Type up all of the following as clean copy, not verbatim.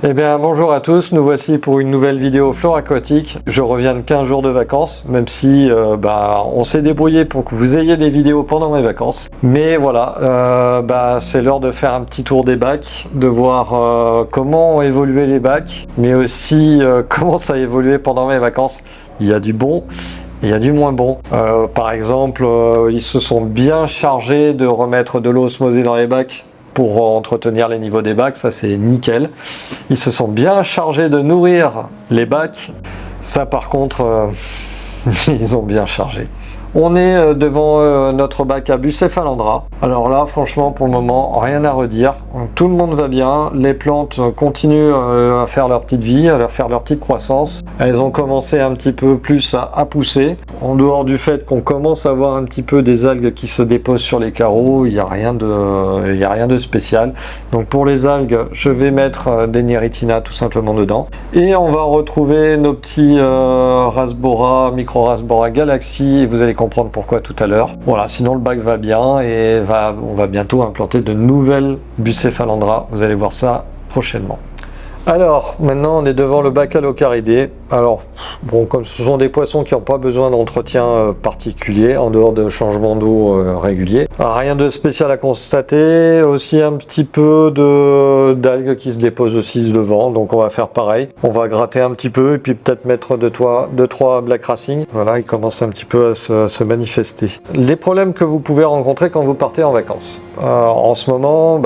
Eh bien bonjour à tous, nous voici pour une nouvelle vidéo Flore Aquatique. Je reviens de 15 jours de vacances, même si on s'est débrouillé pour que vous ayez des vidéos pendant mes vacances. Mais voilà, c'est l'heure de faire un petit tour des bacs, de voir comment ont évolué les bacs, mais aussi comment ça a évolué pendant mes vacances. Il y a du bon. Il y a du moins bon. Par exemple, ils se sont bien chargés de remettre de l'eau osmosée dans les bacs pour entretenir les niveaux des bacs, ça c'est nickel. Ils se sont bien chargés de nourrir les bacs, ça par contre, ils ont bien chargé. On est devant notre bac à bucéphalandra. Alors là, franchement, pour le moment, rien à redire. Tout le monde va bien. Les plantes continuent à faire leur petite vie, à faire leur petite croissance. Elles ont commencé un petit peu plus à pousser. En dehors du fait qu'on commence à voir un petit peu des algues qui se déposent sur les carreaux, il n'y a rien de spécial. Donc pour les algues, je vais mettre des Neritina tout simplement dedans. Et on va retrouver nos petits Rasbora, Micro Rasbora Galaxy. Vous allez comprendre pourquoi tout à l'heure. Voilà, sinon le bac va bien et on va bientôt implanter de nouvelles bucéphalandra. Vous allez voir ça prochainement. Alors, maintenant on est devant le bac à Locaridés. Alors, bon, comme ce sont des poissons qui n'ont pas besoin d'entretien particulier, en dehors de changements d'eau réguliers. Rien de spécial à constater, aussi un petit peu d'algues qui se déposent aussi devant, donc on va faire pareil. On va gratter un petit peu et puis peut-être mettre 2-3 Black Racing. Voilà, ils commencent un petit peu à se manifester. Les problèmes que vous pouvez rencontrer quand vous partez en vacances. En ce moment,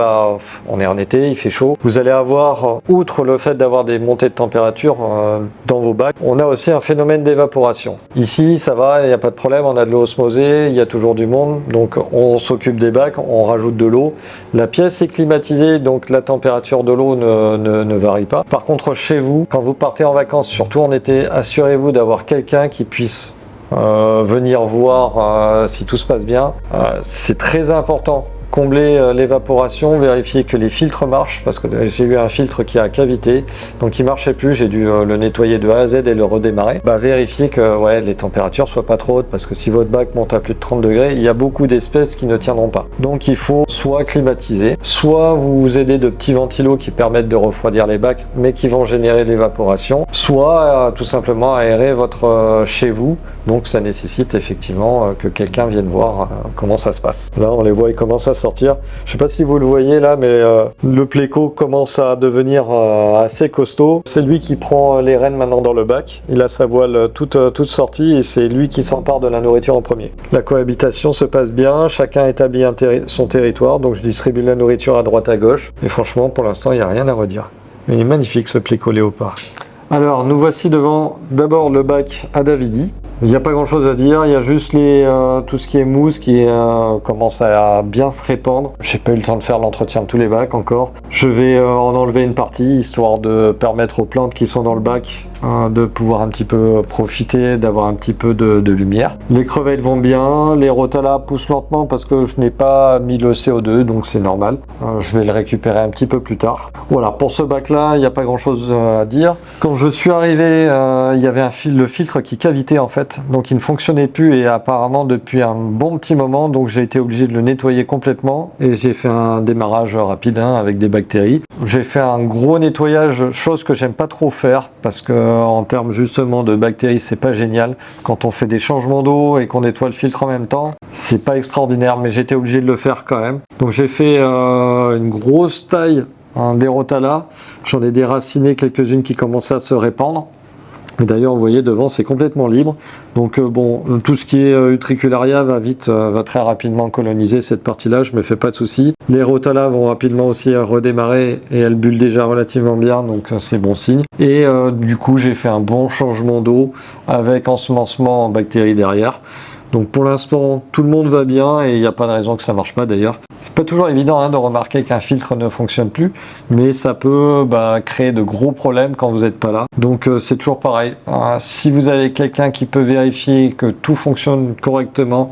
on est en été, il fait chaud. Vous allez avoir, outre le fait d'avoir des montées de température dans vos bacs, on a aussi un phénomène d'évaporation. Ici, ça va, il n'y a pas de problème, on a de l'eau osmosée, il y a toujours du monde, donc on s'occupe des bacs, on rajoute de l'eau. La pièce est climatisée, donc la température de l'eau ne varie pas. Par contre, chez vous, quand vous partez en vacances, surtout en été, assurez-vous d'avoir quelqu'un qui puisse venir voir si tout se passe bien. C'est très important. Combler l'évaporation, vérifier que les filtres marchent, parce que j'ai eu un filtre qui a cavité, donc il marchait plus, j'ai dû le nettoyer de A à Z et le redémarrer. Vérifier que les températures soient pas trop hautes, parce que si votre bac monte à plus de 30 degrés, il y a beaucoup d'espèces qui ne tiendront pas. Donc il faut soit climatiser, soit vous aider de petits ventilos qui permettent de refroidir les bacs, mais qui vont générer de l'évaporation, soit tout simplement aérer votre chez vous. Donc ça nécessite effectivement que quelqu'un vienne voir comment ça se passe. Là on les voit, ils commencent à sortir. Je sais pas si vous le voyez là, mais le pléco commence à devenir assez costaud. C'est lui qui prend les rênes maintenant dans le bac. Il a sa voile toute sortie et c'est lui qui s'empare de la nourriture en premier. La cohabitation se passe bien, chacun établit son territoire, donc je distribue la nourriture à droite à gauche. Et franchement, pour l'instant, il n'y a rien à redire. Mais il est magnifique ce pléco léopard. Alors, nous voici devant d'abord le bac à Davidi. Il n'y a pas grand chose à dire, il y a juste tout ce qui est mousse qui commence à bien se répandre. J'ai pas eu le temps de faire l'entretien de tous les bacs encore. Je vais en enlever une partie, histoire de permettre aux plantes qui sont dans le bac de pouvoir un petit peu profiter, d'avoir un petit peu de lumière. Les crevettes vont bien, les rotalas poussent lentement parce que je n'ai pas mis le CO2, donc c'est normal. Je vais le récupérer un petit peu plus tard. Voilà, pour ce bac là, il n'y a pas grand chose à dire. Quand je suis arrivé, il y avait le filtre qui cavitait en fait, donc il ne fonctionnait plus et apparemment depuis un bon petit moment, donc j'ai été obligé de le nettoyer complètement et j'ai fait un démarrage rapide avec des bactéries. J'ai fait un gros nettoyage, chose que j'aime pas trop faire parce que en termes justement de bactéries, c'est pas génial. Quand on fait des changements d'eau et qu'on nettoie le filtre en même temps, c'est pas extraordinaire, mais j'étais obligé de le faire quand même. Donc j'ai fait une grosse taille des rotalas. J'en ai déraciné quelques-unes qui commençaient à se répandre. Et d'ailleurs, vous voyez, devant, c'est complètement libre. Donc tout ce qui est utricularia va très rapidement coloniser cette partie-là, je me fais pas de soucis. Les rotalas vont rapidement aussi redémarrer et elles bullent déjà relativement bien, donc c'est bon signe. Et du coup, j'ai fait un bon changement d'eau avec ensemencement en bactéries derrière. Donc pour l'instant, tout le monde va bien et il n'y a pas de raison que ça ne marche pas d'ailleurs. C'est pas toujours évident de remarquer qu'un filtre ne fonctionne plus, mais ça peut créer de gros problèmes quand vous n'êtes pas là. Donc c'est toujours pareil. Si vous avez quelqu'un qui peut vérifier que tout fonctionne correctement,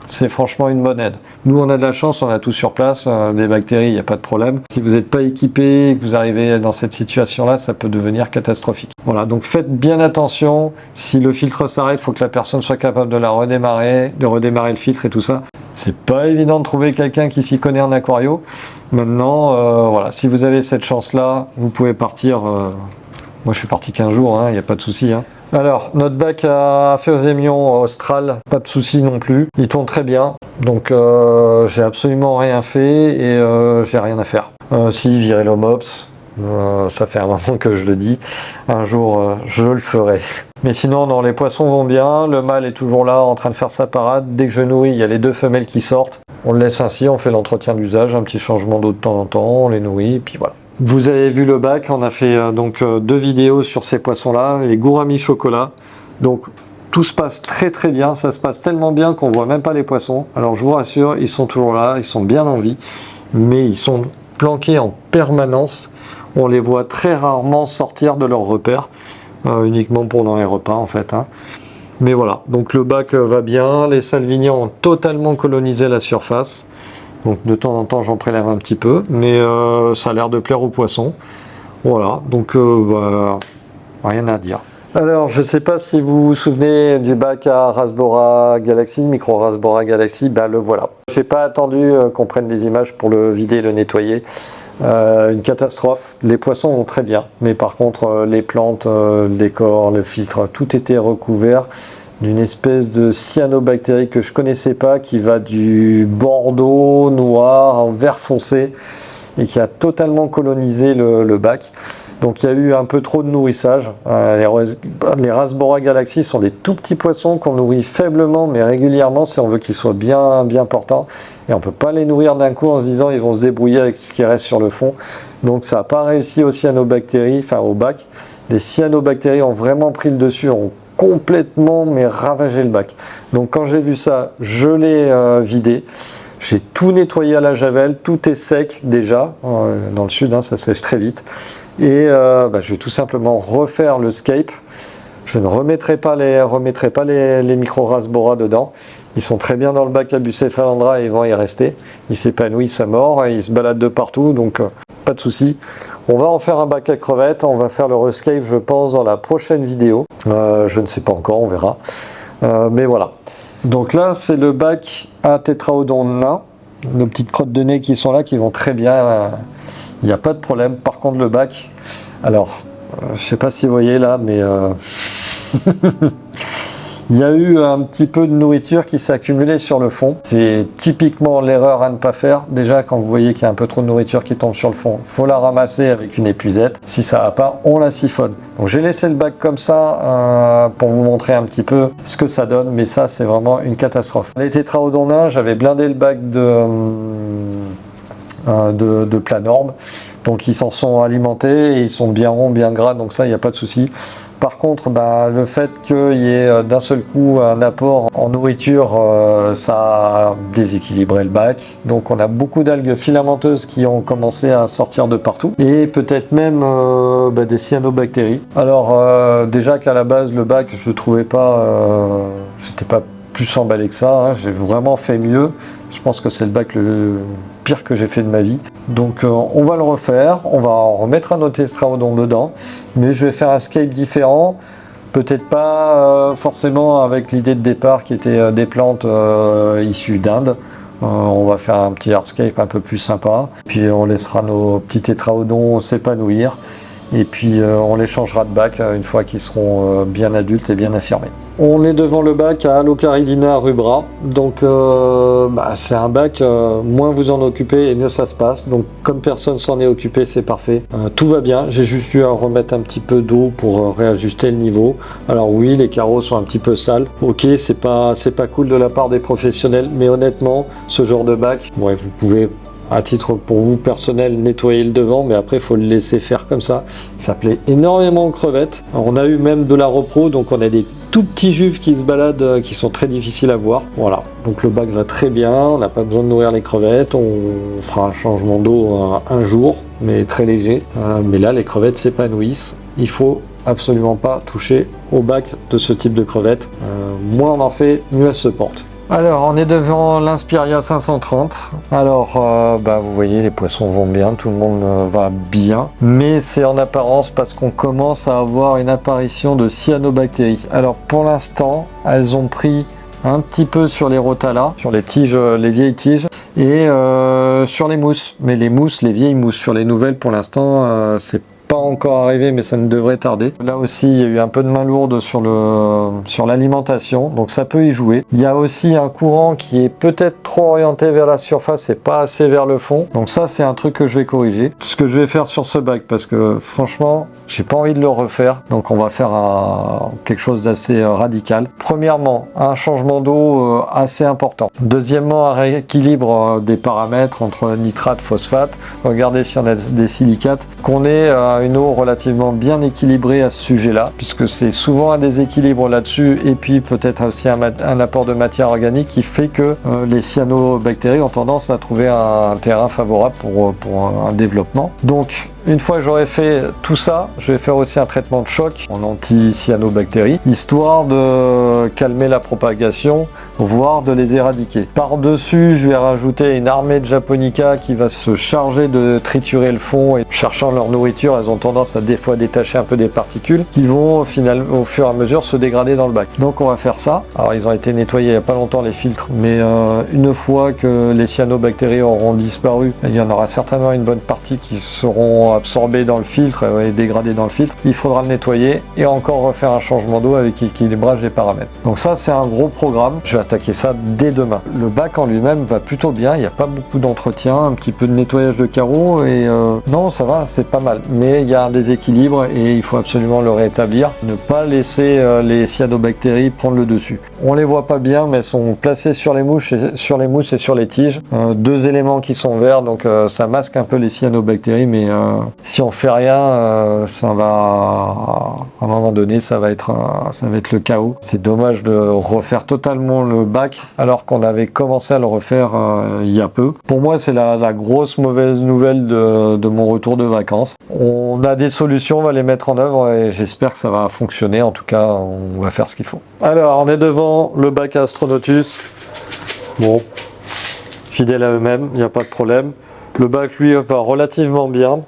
c'est franchement une bonne aide. Nous, on a de la chance, on a tout sur place, des bactéries, il n'y a pas de problème. Si vous n'êtes pas équipé et que vous arrivez dans cette situation-là, ça peut devenir catastrophique. Voilà, donc faites bien attention. Si le filtre s'arrête, il faut que la personne soit capable de la redémarrer, de redémarrer le filtre et tout ça. C'est pas évident de trouver quelqu'un qui s'y connaît en aquario. Maintenant, voilà, si vous avez cette chance-là, vous pouvez partir. Moi, je suis parti 15 jours, il n'y a pas de souci. Alors, notre bac à Phéosémion Austral, pas de souci non plus. Il tourne très bien. Donc, j'ai absolument rien fait et j'ai rien à faire. Si, virer l'homops, ça fait un moment que je le dis. Un jour, je le ferai. Mais sinon, non, les poissons vont bien. Le mâle est toujours là, en train de faire sa parade. Dès que je nourris, il y a les 2 femelles qui sortent. On le laisse ainsi, on fait l'entretien d'usage, un petit changement d'eau de temps en temps, on les nourrit, et puis voilà. Vous avez vu le bac, on a fait donc 2 vidéos sur ces poissons-là, les gouramis chocolat. Donc tout se passe très très bien, ça se passe tellement bien qu'on voit même pas les poissons. Alors je vous rassure, ils sont toujours là, ils sont bien en vie, mais ils sont planqués en permanence. On les voit très rarement sortir de leur repère, uniquement pendant les repas en fait. Mais voilà, donc le bac va bien, les salviniens ont totalement colonisé la surface. Donc de temps en temps j'en prélève un petit peu, mais ça a l'air de plaire aux poissons. Voilà, donc rien à dire. Alors je ne sais pas si vous vous souvenez du bac à Rasbora Galaxy, Micro Rasbora Galaxy, le voilà. J'ai pas attendu qu'on prenne des images pour le vider et le nettoyer. Une catastrophe, les poissons vont très bien, mais par contre les plantes, le décor, le filtre, tout était recouvert d'une espèce de cyanobactérie que je connaissais pas, qui va du bordeaux noir en vert foncé et qui a totalement colonisé le bac. Donc il y a eu un peu trop de nourrissage. Les Rasbora Galaxy sont des tout petits poissons qu'on nourrit faiblement mais régulièrement si on veut qu'ils soient bien portants. Et on ne peut pas les nourrir d'un coup en se disant ils vont se débrouiller avec ce qui reste sur le fond. Donc ça n'a pas réussi aux cyanobactéries, enfin au bac. Des cyanobactéries ont vraiment pris le dessus, ont complètement ravagé le bac. Donc quand j'ai vu ça, je l'ai vidé. J'ai tout nettoyé à la javel, tout est sec déjà. Dans le sud, ça sèche très vite. Et je vais tout simplement refaire le scape. Je ne remettrai pas les micro Rasbora dedans. Ils sont très bien dans le bac à Bucephalandra et ils vont y rester. Ils s'épanouissent à mort et ils se baladent de partout, donc pas de souci. On va en faire un bac à crevettes, on va faire le rescape je pense dans la prochaine vidéo. Je ne sais pas encore, on verra. Mais voilà. Donc là c'est le bac à tétraodon nain. Nos petites crottes de nez qui sont là, qui vont très bien. Il n'y a pas de problème. Par contre le bac, alors je sais pas si vous voyez là, mais il y a eu un petit peu de nourriture qui s'est accumulée sur le fond. C'est typiquement l'erreur à ne pas faire. Déjà, quand vous voyez qu'il y a un peu trop de nourriture qui tombe sur le fond, il faut la ramasser avec une épuisette. Si ça va pas, on la siphonne. Donc j'ai laissé le bac comme ça pour vous montrer un petit peu ce que ça donne, mais ça c'est vraiment une catastrophe. Les tétraodons nains, j'avais blindé le bac de planorme. Donc ils s'en sont alimentés et ils sont bien ronds, bien gras, donc ça il n'y a pas de souci. Par contre, le fait qu'il y ait d'un seul coup un apport en nourriture, ça a déséquilibré le bac. Donc on a beaucoup d'algues filamenteuses qui ont commencé à sortir de partout. Et peut-être même des cyanobactéries. Alors déjà qu'à la base le bac, je ne trouvais pas, j'étais pas plus emballé que ça. J'ai vraiment fait mieux. Je pense que c'est le bac le pire que j'ai fait de ma vie. Donc on va le refaire, on va en remettre un autre tétraodon dedans, mais je vais faire un scape différent, peut-être pas forcément avec l'idée de départ qui était des plantes issues d'Inde. On va faire un petit hardscape un peu plus sympa, puis on laissera nos petits tétraodons s'épanouir, et puis on les changera de bac une fois qu'ils seront bien adultes et bien affirmés. On est devant le bac à Alocaridina rubra, donc c'est un bac, moins vous en occupez et mieux ça se passe, donc comme personne s'en est occupé, c'est parfait. Tout va bien, j'ai juste eu à remettre un petit peu d'eau pour réajuster le niveau. Alors oui, les carreaux sont un petit peu sales, ok, c'est pas cool de la part des professionnels, mais honnêtement, ce genre de bac, vous pouvez à titre pour vous personnel nettoyer le devant, mais après il faut le laisser faire comme ça. Ça plaît énormément aux crevettes. Alors, on a eu même de la repro, donc on a des tout petits juves qui se baladent, qui sont très difficiles à voir. Voilà, donc le bac va très bien, on n'a pas besoin de nourrir les crevettes, on fera un changement d'eau un jour, mais très léger. Mais là les crevettes s'épanouissent, il faut absolument pas toucher au bac de ce type de crevettes. Moins on en fait, mieux elles se portent. Alors, on est devant l'Inspiria 530. Alors, vous voyez, les poissons vont bien, tout le monde va bien. Mais c'est en apparence parce qu'on commence à avoir une apparition de cyanobactéries. Alors, pour l'instant, elles ont pris un petit peu sur les rotala, sur les tiges, les vieilles tiges, et sur les mousses. Mais les mousses, les vieilles mousses, sur les nouvelles, pour l'instant, c'est pas encore arrivé, mais ça ne devrait tarder. Là aussi, il y a eu un peu de main lourde sur l'alimentation, donc ça peut y jouer. Il y a aussi un courant qui est peut-être trop orienté vers la surface et pas assez vers le fond. Donc ça, c'est un truc que je vais corriger. Ce que je vais faire sur ce bac, parce que franchement, j'ai pas envie de le refaire. Donc on va faire quelque chose d'assez radical. Premièrement, un changement d'eau assez important. Deuxièmement, un rééquilibre des paramètres entre nitrate, phosphate. Regardez si on a des silicates, qu'on ait une eau relativement bien équilibrée à ce sujet-là, puisque c'est souvent un déséquilibre là-dessus, et puis peut-être aussi un apport de matière organique qui fait que les cyanobactéries ont tendance à trouver un terrain favorable pour un développement. Donc, une fois que j'aurai fait tout ça, je vais faire aussi un traitement de choc en anti-cyanobactéries, histoire de calmer la propagation, voire de les éradiquer. Par-dessus, je vais rajouter une armée de japonica qui va se charger de triturer le fond, et cherchant leur nourriture, elles ont tendance à des fois détacher un peu des particules qui vont finalement, au fur et à mesure, se dégrader dans le bac. Donc on va faire ça. Alors ils ont été nettoyés il n'y a pas longtemps, les filtres, mais une fois que les cyanobactéries auront disparu, il y en aura certainement une bonne partie qui seront absorbé dans le filtre et dégradé dans le filtre. Il faudra le nettoyer et encore refaire un changement d'eau avec équilibrage des paramètres. Donc ça, c'est un gros programme. Je vais attaquer ça dès demain. Le bac en lui-même va plutôt bien. Il n'y a pas beaucoup d'entretien, un petit peu de nettoyage de carreaux et non, ça va, c'est pas mal. Mais il y a un déséquilibre et il faut absolument le rétablir. Ne pas laisser les cyanobactéries prendre le dessus. On les voit pas bien, mais elles sont placées sur les mousses et sur les tiges. Deux éléments qui sont verts, donc ça masque un peu les cyanobactéries, mais si on fait rien, ça va, à un moment donné, ça va être le chaos. C'est dommage de refaire totalement le bac alors qu'on avait commencé à le refaire il y a peu. Pour moi, c'est la grosse mauvaise nouvelle de mon retour de vacances. On a des solutions, on va les mettre en œuvre et j'espère que ça va fonctionner. En tout cas, on va faire ce qu'il faut. Alors, on est devant le bac Astronautus. Bon, fidèles à eux-mêmes, il n'y a pas de problème. Le bac, lui, va relativement bien.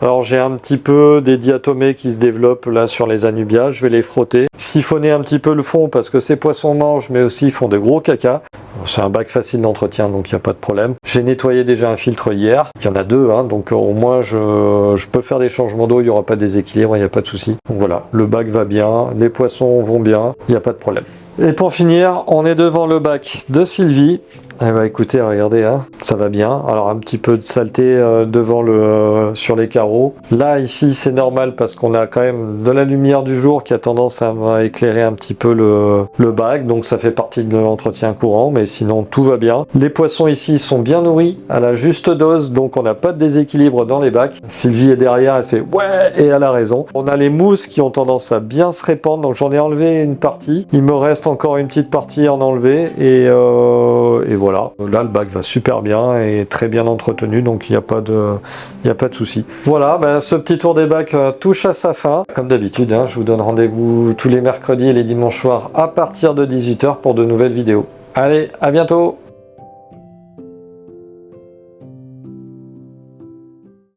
Alors j'ai un petit peu des diatomées qui se développent là sur les anubias, je vais les frotter, siphonner un petit peu le fond parce que ces poissons mangent mais aussi ils font de gros caca. C'est un bac facile d'entretien donc il n'y a pas de problème. J'ai nettoyé déjà un filtre hier, il y en a deux hein, donc au moins je peux faire des changements d'eau, il n'y aura pas de déséquilibre, il n'y a pas de souci. Donc voilà, le bac va bien, les poissons vont bien, il n'y a pas de problème. Et pour finir, on est devant le bac de Sylvie. Eh ben écoutez, regardez, hein, ça va bien. Alors un petit peu de saleté devant sur les carreaux. Là, ici, c'est normal parce qu'on a quand même de la lumière du jour qui a tendance à éclairer un petit peu le bac. Donc ça fait partie de l'entretien courant, mais sinon tout va bien. Les poissons ici sont bien nourris à la juste dose, donc on n'a pas de déséquilibre dans les bacs. Sylvie est derrière, elle fait ouais, et elle a raison. On a les mousses qui ont tendance à bien se répandre, donc j'en ai enlevé une partie. Il me reste encore une petite partie à en enlever et voilà. Là, le bac va super bien et très bien entretenu, donc il n'y a pas de souci. Voilà, ce petit tour des bacs touche à sa fin. Comme d'habitude, hein, je vous donne rendez-vous tous les mercredis et les dimanches soirs à partir de 18 h pour de nouvelles vidéos. Allez, à bientôt!